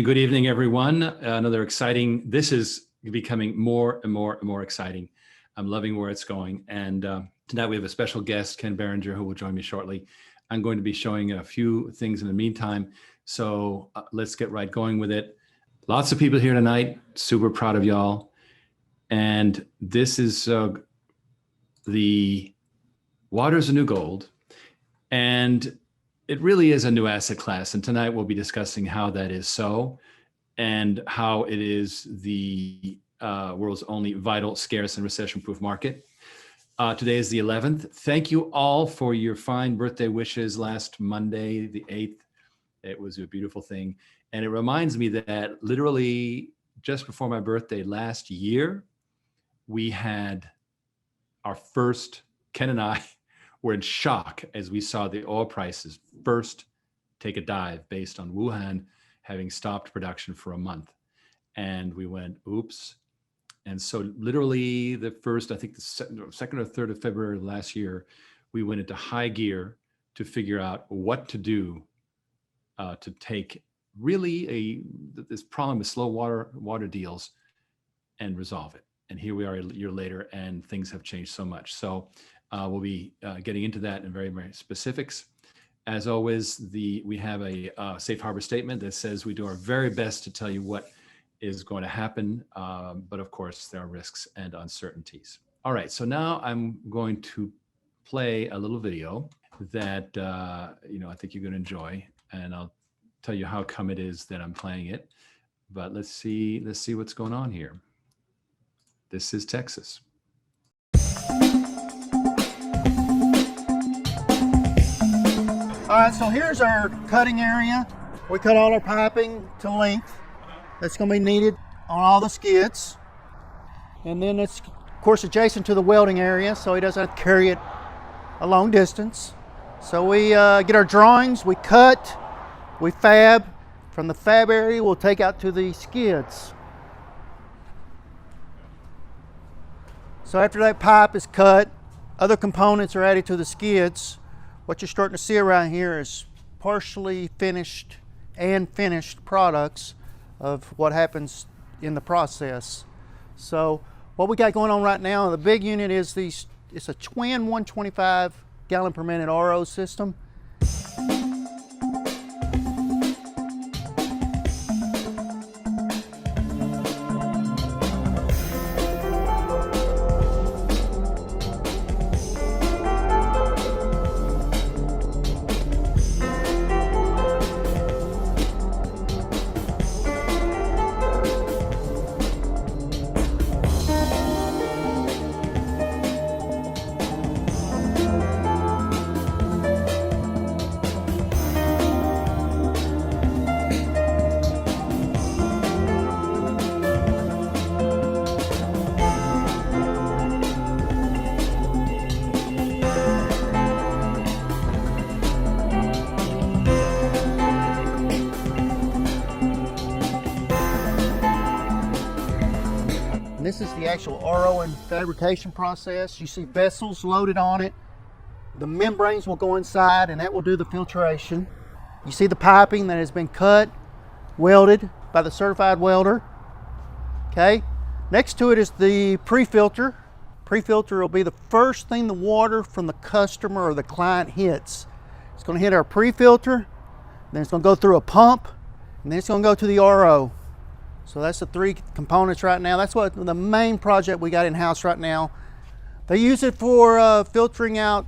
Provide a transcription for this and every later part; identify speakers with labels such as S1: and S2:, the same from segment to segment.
S1: And good evening, everyone. This is becoming more and more and more exciting. I'm loving where it's going. And tonight we have a special guest, Ken Berenger, who will join me shortly. I'm going to be showing a few things in the meantime. So let's get right going with it. Lots of people here tonight. Super proud of y'all. And this is the water is a new gold. And it really is a new asset class. And tonight we'll be discussing how that is so and how it is the world's only vital, scarce, and recession-proof market. Today is the 11th. Thank you all for your fine birthday wishes last Monday, the 8th. It was a beautiful thing. And it reminds me that literally just before my birthday last year, we had our first, Ken and I were in shock as we saw the oil prices first take a dive based on Wuhan having stopped production for a month. And we went, oops. And so literally the first, I think the second or third of February of last year, we went into high gear to figure out what to do to take really this problem with slow water deals and resolve it. And here we are a year later, and things have changed so much. So we'll be getting into that in very, very specifics. As always, we have a safe harbor statement that says we do our very best to tell you what is going to happen, but of course there are risks and uncertainties. All right, so now I'm going to play a little video that I think you're going to enjoy, and I'll tell you how come it is that I'm playing it. But let's see what's going on here. This is Texas.
S2: All right, so here's our cutting area. We cut all our piping to length. That's going to be needed on all the skids. And then it's, of course, adjacent to the welding area, so he doesn't have to carry it a long distance. So we get our drawings, we cut, we fab. From the fab area, we'll take out to the skids. So after that pipe is cut, other components are added to the skids. What you're starting to see around here is partially finished and finished products of what happens in the process. So what we got going on right now, the big unit is it's a twin 125 gallon per minute RO system. This is the actual RO and fabrication process. You see vessels loaded on it. The membranes will go inside and that will do the filtration. You see the piping that has been cut, welded by the certified welder. Okay. Next to it is the pre-filter. Pre-filter will be the first thing the water from the customer or the client hits. It's going to hit our pre-filter, then it's going to go through a pump, and then it's going to go to the RO. So that's the three components right now. That's what the main project we got in-house right now. They use it for filtering out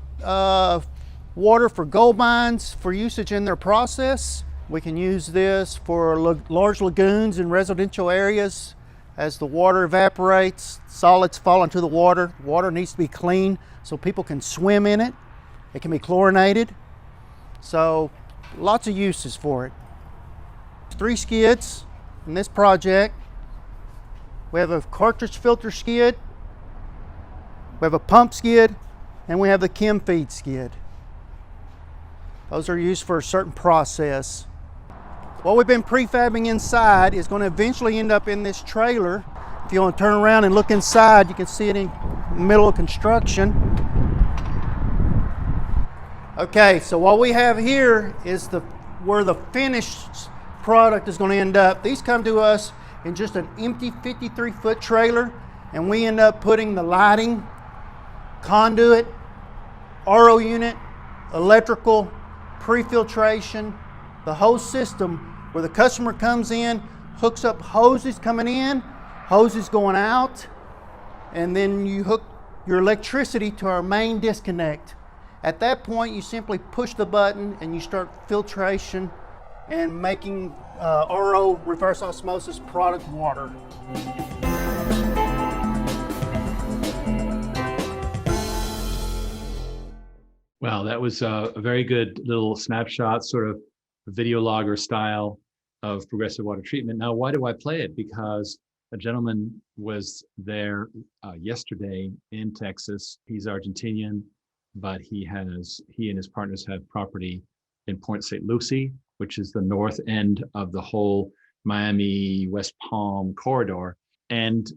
S2: water for gold mines for usage in their process. We can use this for large lagoons in residential areas. As the water evaporates, solids fall into the water. Water needs to be clean so people can swim in it. It can be chlorinated. So lots of uses for it. 3 skids. In this project, we have a cartridge filter skid, we have a pump skid, and we have the chem feed skid. Those are used for a certain process. What we've been prefabbing inside is going to eventually end up in this trailer. If you want to turn around and look inside, you can see it in the middle of construction. Okay, so what we have here is where the finished product is going to end up. These come to us in just an empty 53-foot trailer, and we end up putting the lighting, conduit, RO unit, electrical, pre-filtration, the whole system where the customer comes in, hooks up hoses coming in, hoses going out, and then you hook your electricity to our main disconnect. At that point, you simply push the button and you start filtration and making RO, reverse osmosis product water.
S1: Wow, that was a very good little snapshot, sort of video logger style of progressive water treatment. Now, why do I play it? Because a gentleman was there yesterday in Texas. He's Argentinian, but he and his partners have property in Point St. Lucie, which is the north end of the whole Miami West Palm corridor. And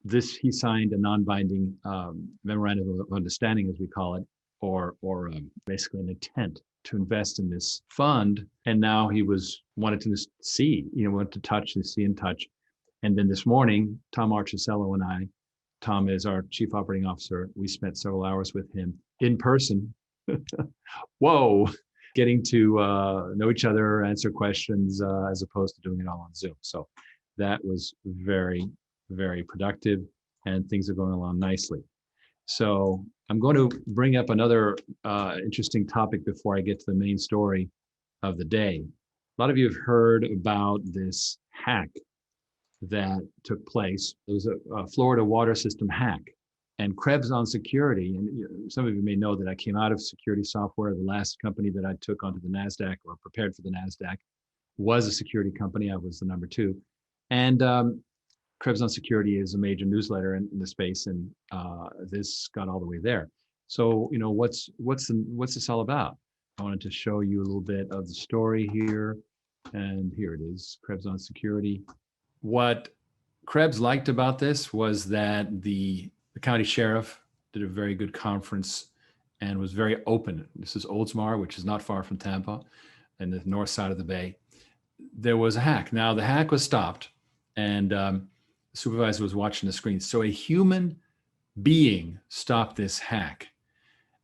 S1: he signed a non-binding memorandum of understanding, as we call it, or basically an intent to invest in this fund. And now he wanted to see, wanted to touch and see and touch. And then this morning, Tom Archicello and I, Tom is our chief operating officer, we spent several hours with him in person. Whoa, getting to know each other, answer questions, as opposed to doing it all on Zoom. So that was very, very productive, and things are going along nicely. So I'm going to bring up another interesting topic before I get to the main story of the day. A lot of you have heard about this hack that took place. It was a Florida water system hack, and Krebs on Security. And some of you may know that I came out of security software. The last company that I took onto the NASDAQ or prepared for the NASDAQ was a security company. I was the number 2. And Krebs on Security is a major newsletter in the space, and this got all the way there. So, what's this all about? I wanted to show you a little bit of the story here, and here it is, Krebs on Security. What Krebs liked about this was that the county sheriff did a very good conference and was very open. This is Oldsmar, which is not far from Tampa, in the north side of the bay. There was a hack. Now, the hack was stopped, and the supervisor was watching the screen. So a human being stopped this hack.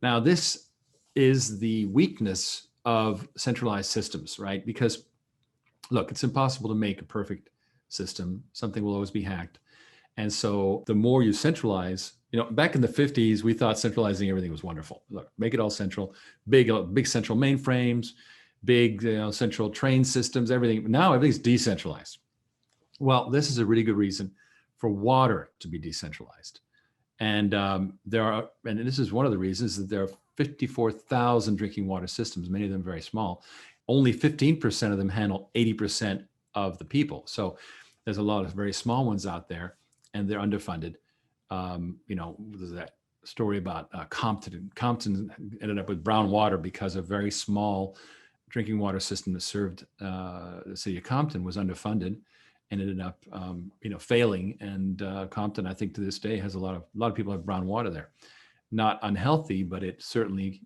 S1: Now, this is the weakness of centralized systems, right? Because, look, it's impossible to make a perfect system. Something will always be hacked. And so the more you centralize, back in the 50s, we thought centralizing everything was wonderful. Look, make it all central, big central mainframes, big central train systems, everything. Now everything's decentralized. Well, this is a really good reason for water to be decentralized. And and this is one of the reasons that there are 54,000 drinking water systems, many of them very small. Only 15% of them handle 80% of the people. So there's a lot of very small ones out there, and they're underfunded. There's that story about Compton. Compton ended up with brown water because a very small drinking water system that served the city of Compton was underfunded and ended up, failing. And Compton, I think to this day, has a lot of people have brown water there. Not unhealthy, but it certainly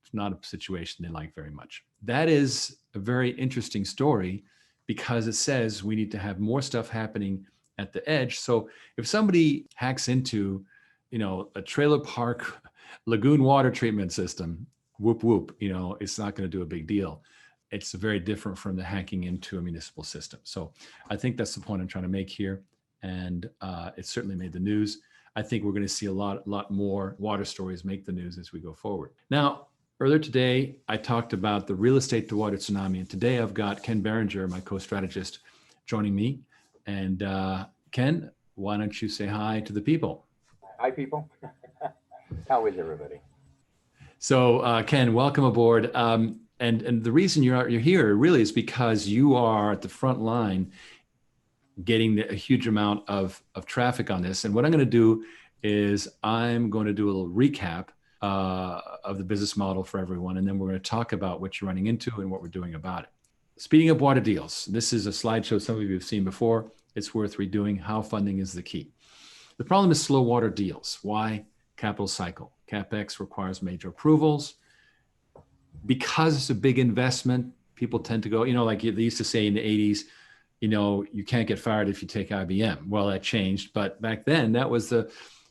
S1: is not a situation they like very much. That is a very interesting story because it says we need to have more stuff happening at the edge. So if somebody hacks into, a trailer park lagoon water treatment system, whoop, whoop, it's not going to do a big deal. It's very different from the hacking into a municipal system. So I think that's the point I'm trying to make here. And it certainly made the news. I think we're going to see a lot more water stories make the news as we go forward. Now, earlier today, I talked about the real estate to water tsunami. And today I've got Ken Berenger, my co-strategist, joining me. And Ken, why don't you say hi to the people?
S3: Hi, people. How is everybody?
S1: So Ken, welcome aboard. And the reason you're here really is because you are at the front line getting a huge amount of traffic on this. And what I'm going to do is I'm going to do a little recap of the business model for everyone. And then we're going to talk about what you're running into and what we're doing about it. Speeding up water deals. This is a slideshow some of you have seen before. It's worth redoing. How funding is the key. The problem is slow water deals. Why? Capital cycle. CapEx requires major approvals. Because it's a big investment, people tend to go, like they used to say in the 80s, you can't get fired if you take IBM. Well, that changed, but back then that was it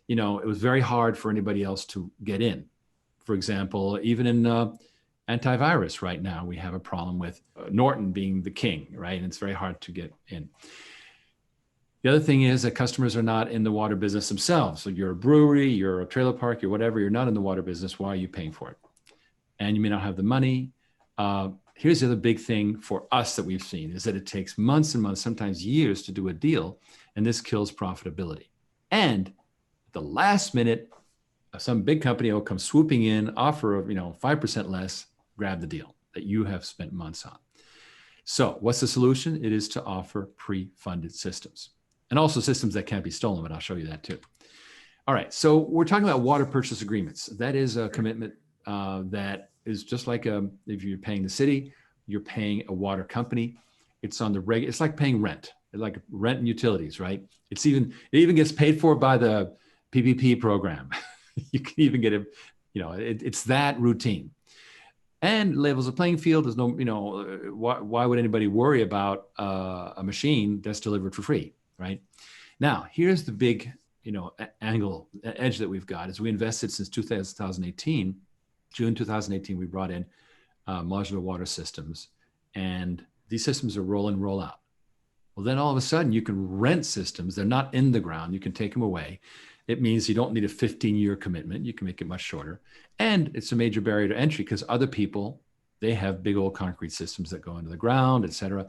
S1: was very hard for anybody else to get in. For example, even in antivirus right now, we have a problem with Norton being the king, right? And it's very hard to get in. The other thing is that customers are not in the water business themselves. So you're a brewery, you're a trailer park, you're whatever, you're not in the water business. Why are you paying for it? And you may not have the money. Here's the other big thing for us that we've seen is that it takes months and months, sometimes years to do a deal. And this kills profitability. And at the last minute, some big company will come swooping in, offer 5% less, grab the deal that you have spent months on. So what's the solution? It is to offer pre-funded systems and also systems that can't be stolen, but I'll show you that too. All right, so we're talking about water purchase agreements. That is a commitment that is just like if you're paying the city, you're paying a water company. It's on the it's like paying rent, like rent and utilities, right? It even gets paid for by the PPP program. You can even get it, it's that routine. And levels the playing field. There's no, why would anybody worry about a machine that's delivered for free, right? Now, here's the big, edge that we've got is we invested since 2018. June 2018, we brought in modular water systems, and these systems are roll in, roll out. Well, then all of a sudden you can rent systems. They're not in the ground. You can take them away. It means you don't need a 15-year commitment. You can make it much shorter. And it's a major barrier to entry because other people, they have big old concrete systems that go into the ground, et cetera.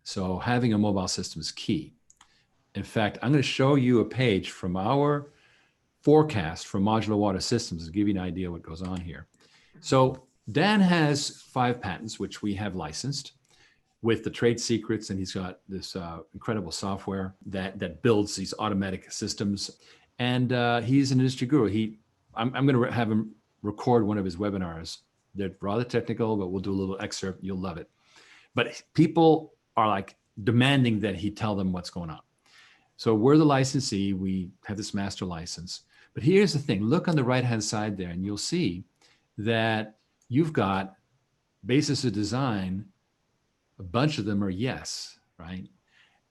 S1: So having a mobile system is key. In fact, I'm going to show you a page from our forecast for modular water systems to give you an idea what goes on here. So Dan has 5 patents, which we have licensed with the trade secrets. And he's got this incredible software that builds these automatic systems. And he's an industry guru. I'm going to have him record one of his webinars. They're rather technical, but we'll do a little excerpt. You'll love it. But people are like demanding that he tell them what's going on. So we're the licensee. We have this master license. But here's the thing. Look on the right-hand side there, and you'll see that you've got basis of design. A bunch of them are yes, right?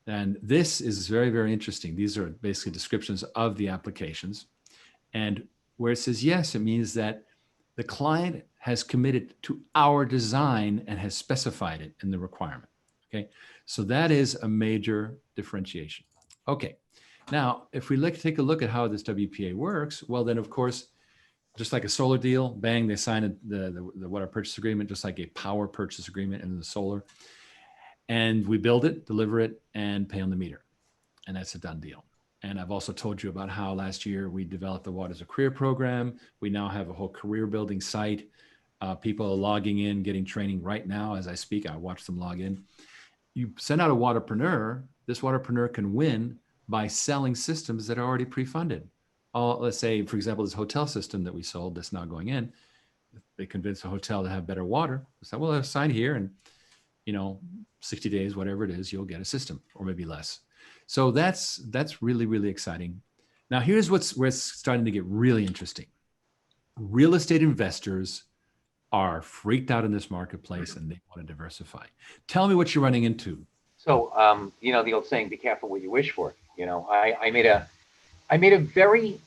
S1: And this is very, very interesting. These are basically descriptions of the applications. And where it says yes, it means that the client has committed to our design and has specified it in the requirement. Okay, so that is a major differentiation. Okay, now if we take a look at how this WPA works, well then of course, just like a solar deal, bang, they sign the water purchase agreement, just like a power purchase agreement in the solar. And we build it, deliver it, and pay on the meter. And that's a done deal. And I've also told you about how last year we developed the Water as a Career program. We now have a whole career building site. People are logging in, getting training right now as I speak. I watch them log in. You send out a waterpreneur. This waterpreneur can win by selling systems that are already pre-funded. Let's say, for example, this hotel system that we sold that's now going in, they convince a hotel to have better water. So, well, sign here and 60 days, whatever it is, you'll get a system or maybe less. So that's really, really exciting. Now, here's where it's starting to get really interesting. Real estate investors are freaked out in this marketplace and they want to diversify. Tell me what you're running into.
S3: So, the old saying, be careful what you wish for. I made a very,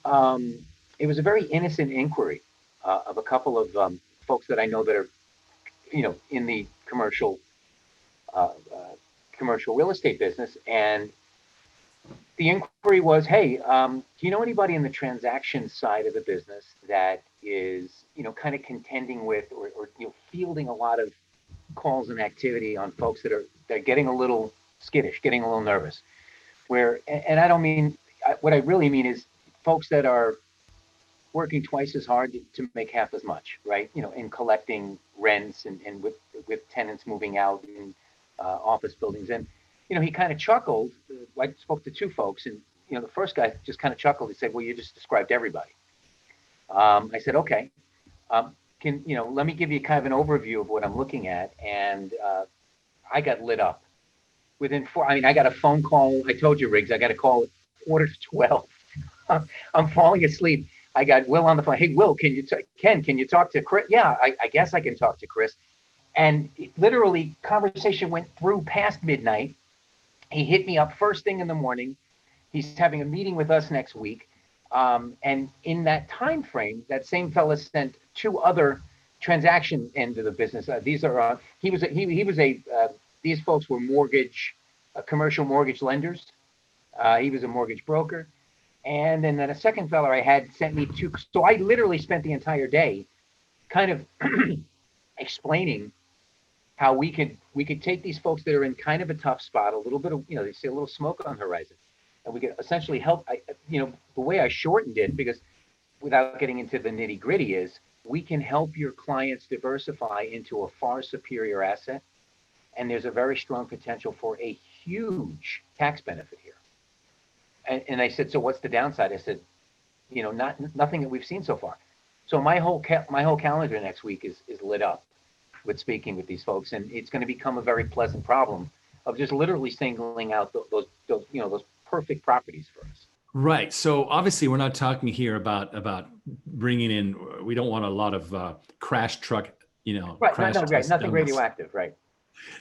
S3: it was a very innocent inquiry of a couple of folks that I know that are, in the commercial real estate business. And the inquiry was, hey, do you know anybody in the transaction side of the business that is, kind of contending with or fielding a lot of calls and activity on folks that are getting a little skittish, getting a little nervous? And I don't mean, what I really mean is folks that are working twice as hard to make half as much, right? In collecting rents and with tenants moving out in office buildings. And, he kind of chuckled. I spoke to 2 folks, and, the first guy just kind of chuckled. He said, well, you just described everybody. I said, okay, let me give you kind of an overview of what I'm looking at. And I got lit up. I got a phone call. I told you, Riggs, I got a call at 11:45. I'm falling asleep. I got Will on the phone. Hey, Will, Ken, can you talk to Chris? Yeah, I guess I can talk to Chris. And literally, conversation went through past midnight. He hit me up first thing in the morning. He's having a meeting with us next week. And in that time frame, that same fella sent two other transaction end of the business. These are these folks were commercial mortgage lenders. He was a mortgage broker. And then a second fella I had sent me two. So I literally spent the entire day kind of explaining how we could take these folks that are in kind of a tough spot, a little bit of, they see a little smoke on the horizon, and we could essentially help. The way I shortened it, because without getting into the nitty gritty, is we can help your clients diversify into a far superior asset, and there's a very strong potential for a huge tax benefit here. And I said, so what's the downside? I said, nothing that we've seen so far. So my whole calendar next week is lit up with speaking with these folks, and it's going to become a very pleasant problem of just literally singling out those perfect properties for us.
S1: Right. So obviously, we're not talking here about bringing in. We don't want a lot of crash truck,
S3: Right.
S1: crash
S3: Right. Nothing radioactive. Right.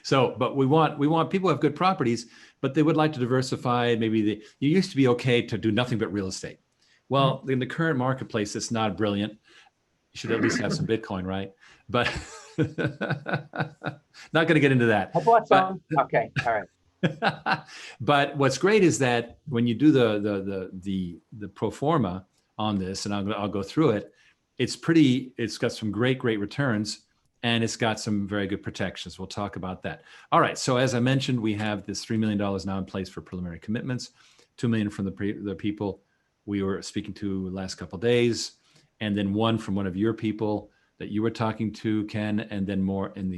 S1: So, but we want people who have good properties, but they would like to diversify. Maybe you used to be okay to do nothing but real estate. Well, in the current marketplace, it's not brilliant. You should at least have some Bitcoin, right? But not going to get into that.
S3: I bought some. Okay. All right.
S1: But what's great is that when you do the pro forma on this, and I'll go through it, it's got some great returns, and it's got some very good protections. We'll talk about that. All right. So as I mentioned, we have this $3 million now in place for preliminary commitments, $2 million from the people we were speaking to the last couple of days, and then one from one of your people that you were talking to, Ken, and then more in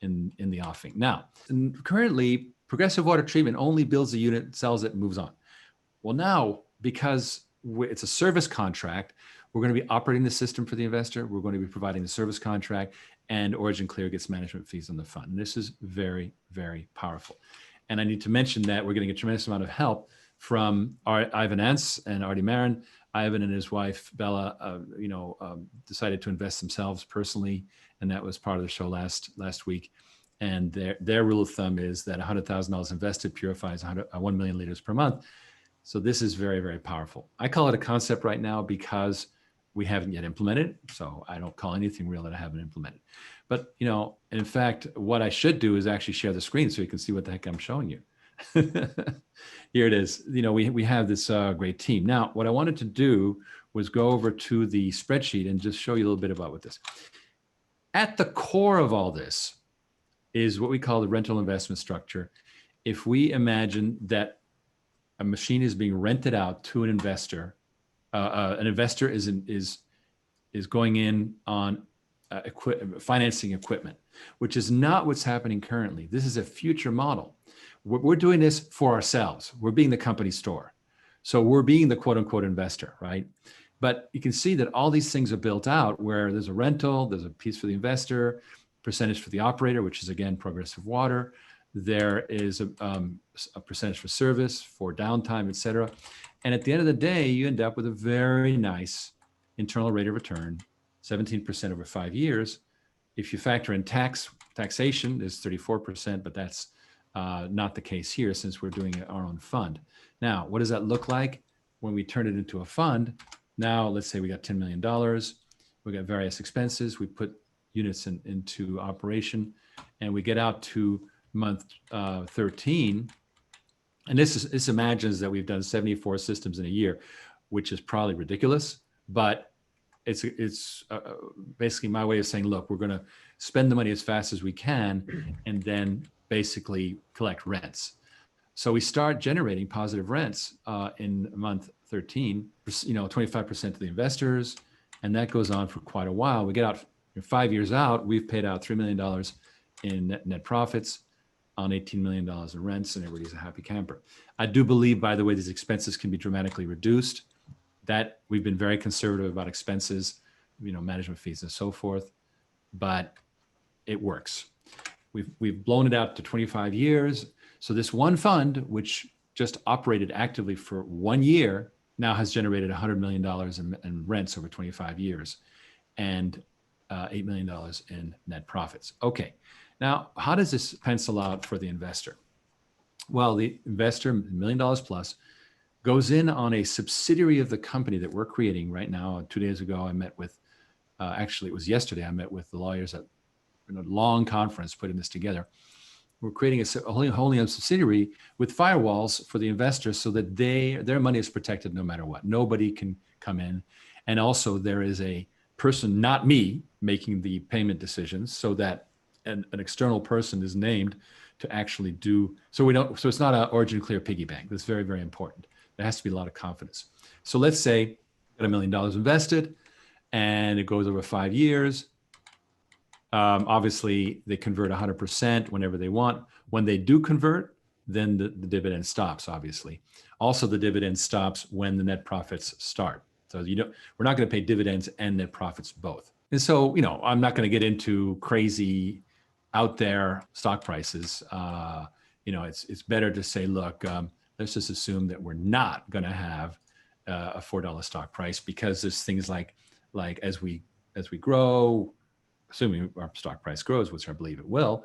S1: the offing. Now, currently, Progressive Water Treatment only builds a unit, sells it, and moves on. Well, now, because it's a service contract, we're going to be operating the system for the investor. We're going to be providing the service contract, and Origin Clear gets management fees on the fund. And this is very, very powerful. And I need to mention that we're getting a tremendous amount of help from Ivan Ance and Artie Marin. Ivan and his wife, Bella, decided to invest themselves personally, and that was part of the show last week. And their rule of thumb is that $100,000 invested purifies 1 million liters per month. So this is very, very powerful. I call it a concept right now because we haven't yet implemented, so I don't call anything real that I haven't implemented. But, in fact, what I should do is actually share the screen so you can see what the heck I'm showing you. Here it is. We have this great team. Now, what I wanted to do was go over to the spreadsheet and just show you a little bit about what this. At the core of all this is what we call the rental investment structure. If we imagine that a machine is being rented out to an investor is going in on financing equipment, which is not what's happening currently. This is a future model. We're doing this for ourselves. We're being the company store. So we're being the quote unquote investor, right? But you can see that all these things are built out where there's a rental, there's a piece for the investor, percentage for the operator, which is again, Progressive Water. There is a percentage for service, for downtime, et cetera. And at the end of the day, you end up with a very nice internal rate of return, 17% over 5 years. If you factor in taxation, is 34%, but that's not the case here since we're doing our own fund. Now, what does that look like when we turn it into a fund? Now, let's say we got $10 million. We got various expenses. We put units into operation, and we get out to month 13. And this imagines that we've done 74 systems in a year, which is probably ridiculous, but it's basically my way of saying, look, we're going to spend the money as fast as we can, and then basically collect rents. So we start generating positive rents in month 13, 25% to the investors, and that goes on for quite a while. We get out 5 years out, we've paid out $3 million in net profits on $18 million in rents, and everybody's a happy camper. I do believe, by the way, these expenses can be dramatically reduced. That we've been very conservative about expenses, management fees and so forth, but it works. We've blown it out to 25 years. So this one fund, which just operated actively for 1 year, now has generated $100 million in rents over 25 years. And $8 million in net profits. Okay, now how does this pencil out for the investor? Well, the investor, $1 million plus, goes in on a subsidiary of the company that we're creating right now. 2 days ago, I met with, actually it was yesterday, I met with the lawyers at a long conference putting this together. We're creating a wholly owned subsidiary with firewalls for the investors so that their money is protected no matter what. Nobody can come in. And also there is a person, not me, making the payment decisions, so that an external person is named to actually do, so it's not an Origin Clear piggy bank. That's very, very important. There has to be a lot of confidence. So let's say got $1 million invested and it goes over 5 years. Obviously, they convert 100% whenever they want. When they do convert, then the dividend stops, obviously. Also, the dividend stops when the net profits start. So we're not going to pay dividends and net profits both. And so, I'm not going to get into crazy out there stock prices. It's better to say, look, let's just assume that we're not going to have a $4 stock price, because there's things like as we grow, assuming our stock price grows, which I believe it will,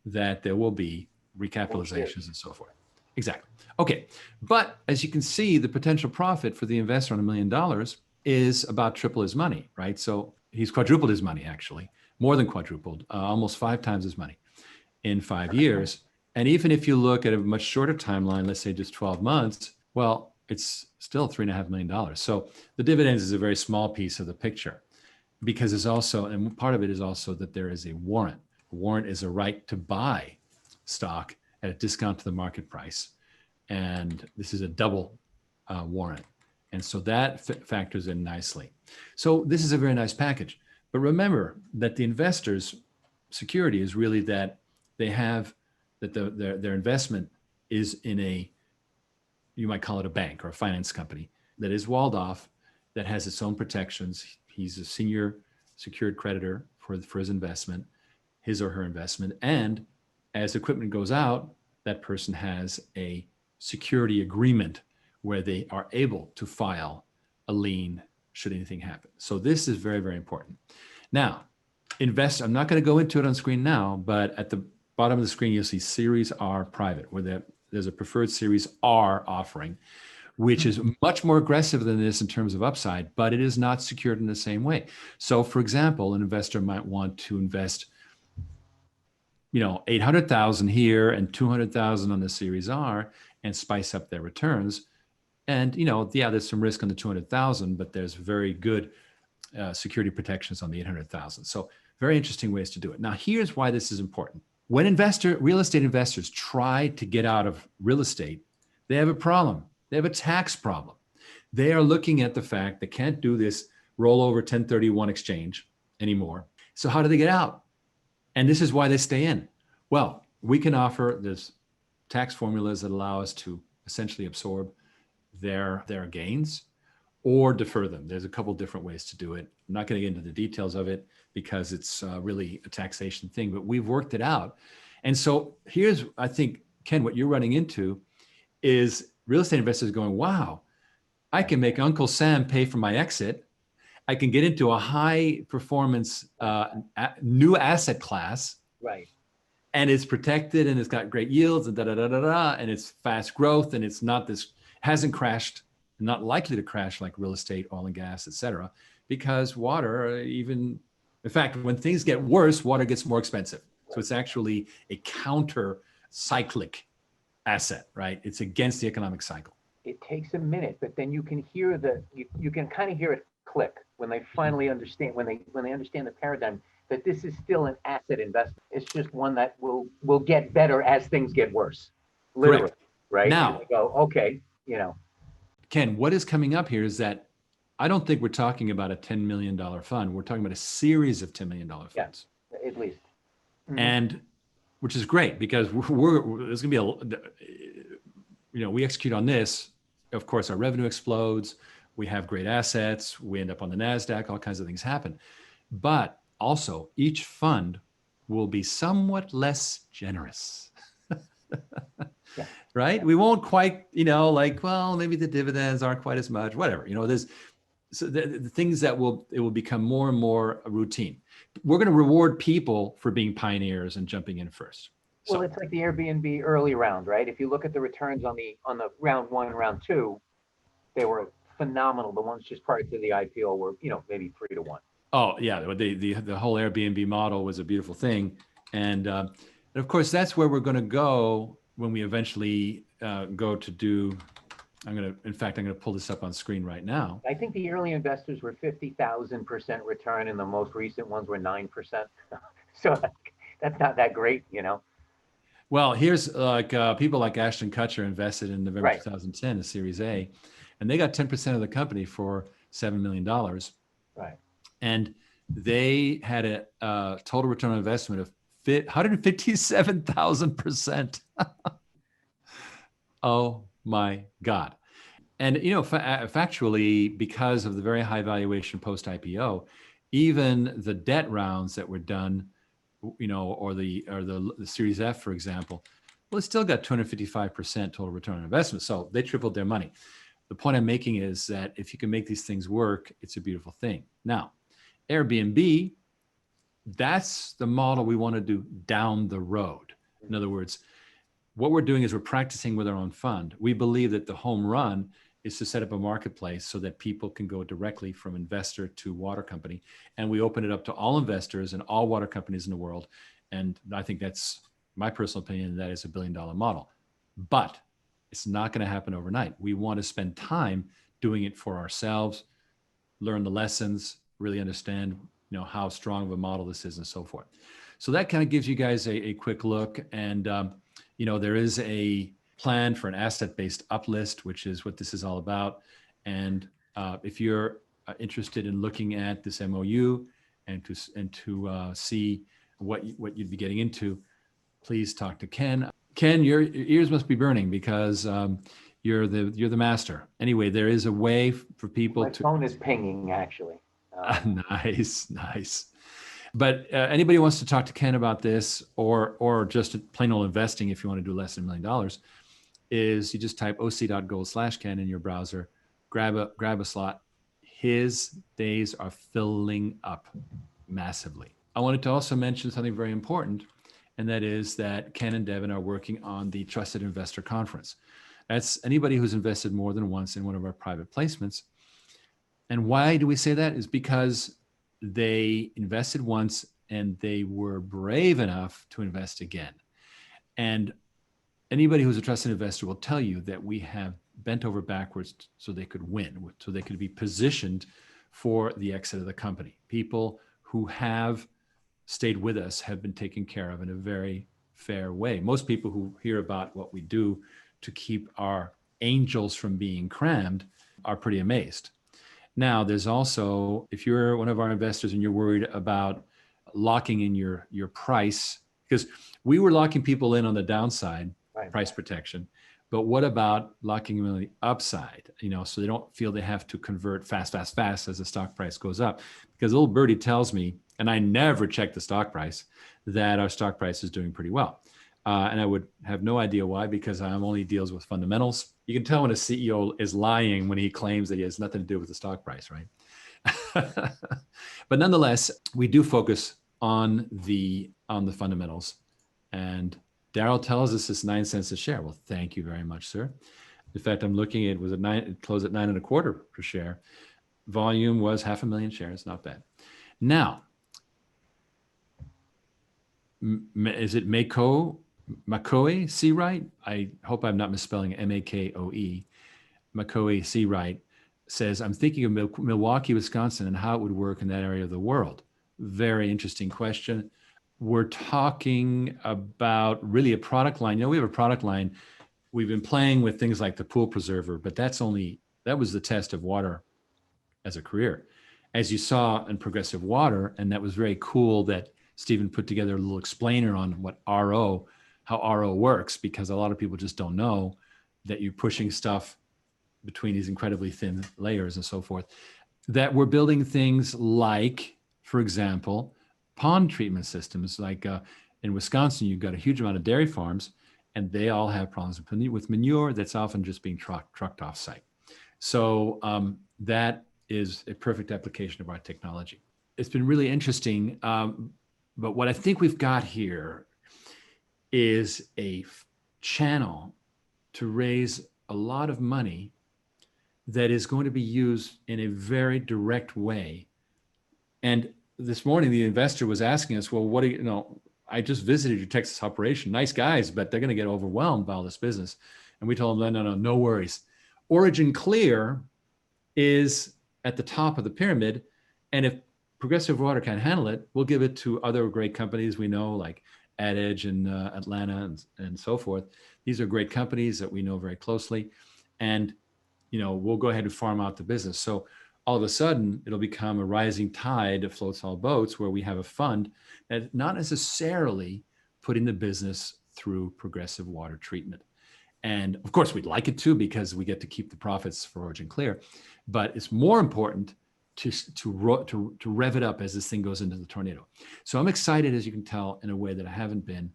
S1: that there will be recapitalizations and so forth. Exactly. Okay. But as you can see, the potential profit for the investor on $1 million is about triple his money, right? So he's quadrupled his money, actually, more than quadrupled, almost 5 times his money in 5 years. And even if you look at a much shorter timeline, let's say just 12 months, well, it's still $3.5 million. So the dividends is a very small piece of the picture, because there's also, and part of it is also that there is a warrant. A warrant is a right to buy stock at a discount to the market price. And this is a double warrant. And so that factors in nicely. So this is a very nice package. But remember that the investor's security is really that they have, that their investment is in a, you might call it a bank or a finance company that is walled off, that has its own protections. He's a senior secured creditor for his investment, his or her investment. And as equipment goes out, that person has a security agreement where they are able to file a lien should anything happen. So this is very, very important. Now, I'm not going to go into it on screen now, but at the bottom of the screen, you'll see Series R private, where there's a preferred Series R offering, which is much more aggressive than this in terms of upside, but it is not secured in the same way. So for example, an investor might want to invest, $800,000 here and $200,000 on the Series R and spice up their returns. And, there's some risk on the $200,000, but there's very good security protections on the $800,000. So very interesting ways to do it. Now, here's why this is important. When real estate investors try to get out of real estate, they have a problem. They have a tax problem. They are looking at the fact they can't do this rollover 1031 exchange anymore. So how do they get out? And this is why they stay in. Well, we can offer this tax formulas that allow us to essentially absorb their gains or defer them. There's a couple different ways to do it. I'm not going to get into the details of it because it's really a taxation thing, but we've worked it out. And so here's, I think, Ken, what you're running into is real estate investors going, wow, I can make Uncle Sam pay for my exit. I can get into a high performance new asset class.
S3: Right.
S1: And it's protected and it's got great yields and and it's fast growth and it's not hasn't crashed, not likely to crash like real estate, oil and gas, et cetera, because water, in fact, when things get worse, water gets more expensive. So it's actually a counter cyclic asset, right? It's against the economic cycle.
S3: It takes a minute, but then you can hear you can kind of hear it click when they finally understand, when they understand the paradigm that this is still an asset investment. It's just one that will get better as things get worse. Literally,
S1: correct.
S3: Right?
S1: Now,
S3: go, okay,
S1: Ken, what is coming up here is that I don't think we're talking about a $10 million fund. We're talking about a series of $10 million funds.
S3: Yeah, at least. Mm-hmm.
S1: And which is great because there's going to be we execute on this. Of course, our revenue explodes. We have great assets. We end up on the NASDAQ. All kinds of things happen. But also, each fund will be somewhat less generous.
S3: Yeah.
S1: Right? We won't quite, maybe the dividends aren't quite as much, whatever. so the things that it will become more and more a routine. We're going to reward people for being pioneers and jumping in first.
S3: Well,
S1: So
S3: it's like the Airbnb early round, right? If you look at the returns on the round one and round two, they were phenomenal. The ones just prior to the IPO were, maybe 3 to 1.
S1: oh yeah, the whole Airbnb model was a beautiful thing, and of course that's where we're going to go when we eventually go to do. In fact, I'm going to pull this up on screen right now.
S3: I think the early investors were 50,000% return, and the most recent ones were 9%. So that's not that great,
S1: Well, here's like people like Ashton Kutcher invested in November
S3: Right.
S1: 2010, a Series A, and they got 10% of the company for $7 million.
S3: Right.
S1: And they had a total return on investment of 157,000%. Oh my God. And, factually, because of the very high valuation post IPO, even the debt rounds that were done, or the Series F, for example, well, it still got 255% total return on investment. So they tripled their money. The point I'm making is that if you can make these things work, it's a beautiful thing. Now, Airbnb, that's the model we want to do down the road. In other words, what we're doing is we're practicing with our own fund. We believe that the home run is to set up a marketplace so that people can go directly from investor to water company. And we open it up to all investors and all water companies in the world. And I think that's my personal opinion, that is a $1 billion model. But it's not going to happen overnight. We want to spend time doing it for ourselves, learn the lessons, really understand, how strong of a model this is and so forth. So that kind of gives you guys a quick look. And, there is a plan for an asset-based uplist, which is what this is all about. And if you're interested in looking at this MOU and to see what you'd be getting into, please talk to Ken. Ken, your ears must be burning because you're the master. Anyway, there is a way for people
S3: My phone is pinging, actually.
S1: Nice. But anybody who wants to talk to Ken about this, or just plain old investing, if you want to do less than $1 million, is you just type oc.gold/Ken in your browser, grab a slot. His days are filling up massively. I wanted to also mention something very important, and that is that Ken and Devin are working on the Trusted Investor Conference. That's anybody who's invested more than once in one of our private placements. And why do we say that? Is because they invested once and they were brave enough to invest again. And anybody who's a trusted investor will tell you that we have bent over backwards so they could win, so they could be positioned for the exit of the company. People who have stayed with us have been taken care of in a very fair way. Most people who hear about what we do to keep our angels from being crammed are pretty amazed. Now, there's also, if you're one of our investors and you're worried about locking in your price, because we were locking people in on the downside,
S3: Right.
S1: price protection, but what about locking them on the upside, so they don't feel they have to convert fast as the stock price goes up? Because little birdie tells me, and I never check the stock price, that our stock price is doing pretty well. And I would have no idea why, because I'm only deals with fundamentals. You can tell when a CEO is lying when he claims that he has nothing to do with the stock price, right? But nonetheless, we do focus on the fundamentals. And Daryl tells us it's 9 cents a share. Well, thank you very much, sir. In fact, I'm looking at it closed at 9.25 per share. Volume was 500,000 shares, not bad. Now, is it Makoe Seawright? I hope I'm not misspelling it, Makoe. Makoe Seawright says, I'm thinking of Milwaukee, Wisconsin, and how it would work in that area of the world. Very interesting question. We're talking about really a product line. We have a product line. We've been playing with things like the pool preserver, but that was the test of water as a career. As you saw in Progressive Water, and that was very cool that Stephen put together a little explainer on how RO works, because a lot of people just don't know that you're pushing stuff between these incredibly thin layers and so forth. That we're building things like, for example, pond treatment systems. Like in Wisconsin, you've got a huge amount of dairy farms, and they all have problems with manure that's often just being trucked off site. So that is a perfect application of our technology. It's been really interesting. But what I think we've got here is a channel to raise a lot of money that is going to be used in a very direct way. And this morning, the investor was asking us, well, what do you know? I just visited your Texas operation. Nice guys, but they're going to get overwhelmed by all this business. And we told them, no worries. Origin Clear is at the top of the pyramid. And if Progressive Water can't handle it, we'll give it to other great companies we know, like AdEdge in Atlanta and so forth. These are great companies that we know very closely. And, we'll go ahead and farm out the business. So all of a sudden, it'll become a rising tide that floats all boats, where we have a fund that not necessarily putting the business through Progressive Water treatment. And of course, we'd like it to, because we get to keep the profits for Origin Clear. But it's more important to rev it up as this thing goes into the tornado. So I'm excited, as you can tell, in a way that I haven't been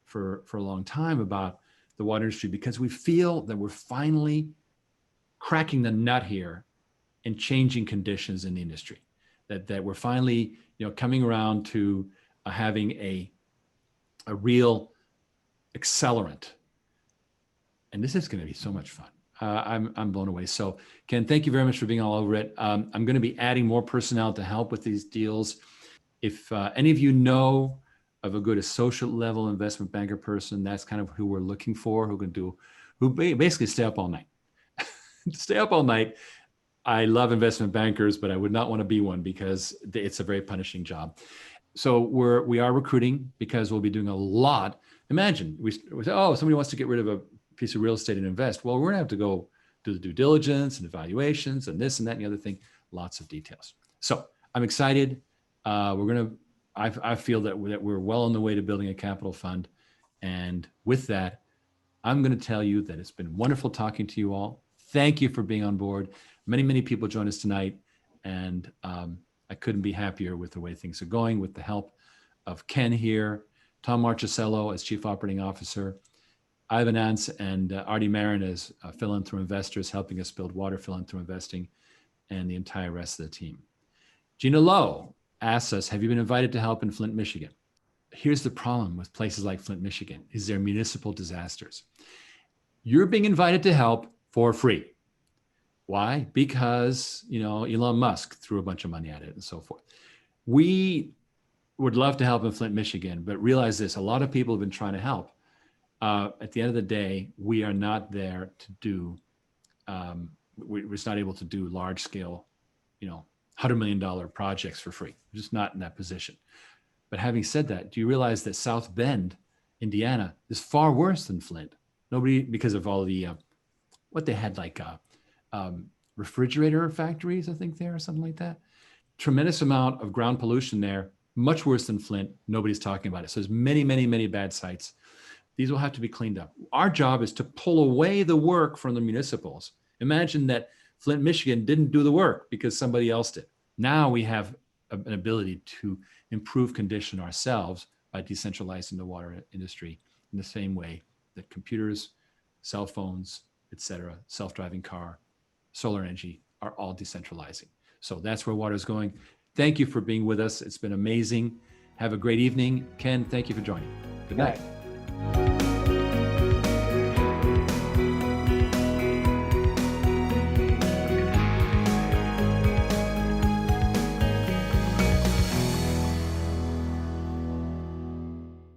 S1: for a long time about the water industry, because we feel that we're finally cracking the nut here and changing conditions in the industry. That we're finally, coming around to having a real accelerant. And this is going to be so much fun. I'm blown away. So Ken, thank you very much for being all over it. I'm going to be adding more personnel to help with these deals. If any of you know of a good associate level investment banker person, that's kind of who we're looking for, who basically stay up all night. Stay up all night. I love investment bankers, but I would not want to be one, because it's a very punishing job. So we are recruiting, because we'll be doing a lot. Imagine we say, oh, somebody wants to get rid of a piece of real estate and invest. Well, we're gonna have to go do the due diligence and evaluations and this and that and the other thing. Lots of details. So I'm excited. I feel that we're well on the way to building a capital fund. And with that, I'm going to tell you that it's been wonderful talking to you all. Thank you for being on board. Many, many people joined us tonight, and I couldn't be happier with the way things are going, with the help of Ken here, Tom Marchicello as Chief Operating Officer, Ivan Ants and Artie Marin as fill-in-through investors, helping us build water fill-in-through investing, and the entire rest of the team. Gina Lowe asks us, have you been invited to help in Flint, Michigan? Here's the problem with places like Flint, Michigan, is they're municipal disasters. You're being invited to help for free. Why? Because, Elon Musk threw a bunch of money at it and so forth. We would love to help in Flint, Michigan, but realize this, a lot of people have been trying to help. At the end of the day, we are not there to do, we're just not able to do large scale, $100 million projects for free. We're just not in that position. But having said that, do you realize that South Bend, Indiana is far worse than Flint? Nobody, because of all the, what they had, like refrigerator factories, I think there, or something like that. Tremendous amount of ground pollution there, much worse than Flint. Nobody's talking about it. So there's many, many, many bad sites. These will have to be cleaned up. Our job is to pull away the work from the municipals. Imagine that Flint, Michigan didn't do the work because somebody else did. Now we have an ability to improve condition ourselves by decentralizing the water industry in the same way that computers, cell phones, et cetera, self-driving car, solar energy are all decentralizing. So that's where water is going. Thank you for being with us. It's been amazing. Have a great evening. Ken, thank you for joining. Good night.